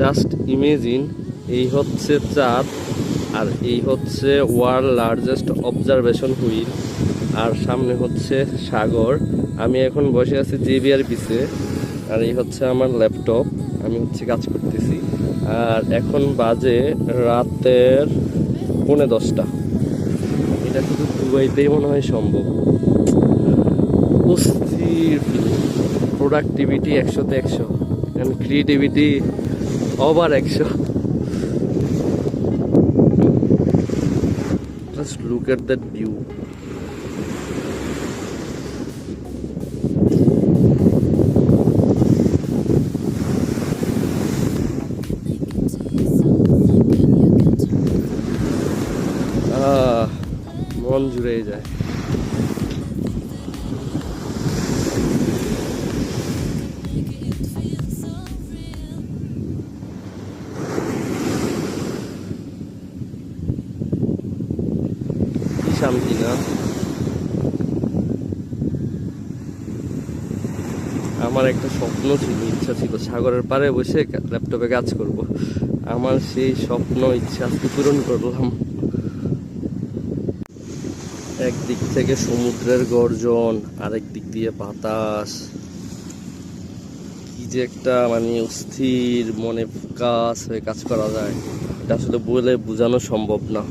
Just imagine, এই হচ্ছে চাঁদ আর এই হচ্ছে ওয়ার্ল্ড লার্জেস্ট অবজারভেশন হুইল, আর সামনে হচ্ছে সাগর। আমি এখন বসে আছি জেভিয়ার বিচে, আর এই হচ্ছে আমার ল্যাপটপ, আমি হচ্ছে কাজ করতেছি। আর এখন বাজে রাতের 10:45। এটা শুধু দুবাইতেই মনে হয় সম্ভব। অস্থির ফিলিং, প্রোডাক্টিভিটি 100-তে 100, and creativity over 100। Just look at that view. মন জুড়ে যায়। শান্তি না? আমার একটা স্বপ্ন ছিল, ইচ্ছা ছিল সাগরের পাড়ে বসে ল্যাপটপে কাজ করব। আমার সেই স্বপ্ন ইচ্ছা আজকে পূরণ করলাম। একদিক থেকে সমুদ্রের গর্জন, আরেক দিক দিয়ে বাতাস, কি যে একটা মানে অস্থির, মনে ফোকাস হয়ে কাজ করা যায়, এটা আসলে বলে বোঝানো সম্ভব না।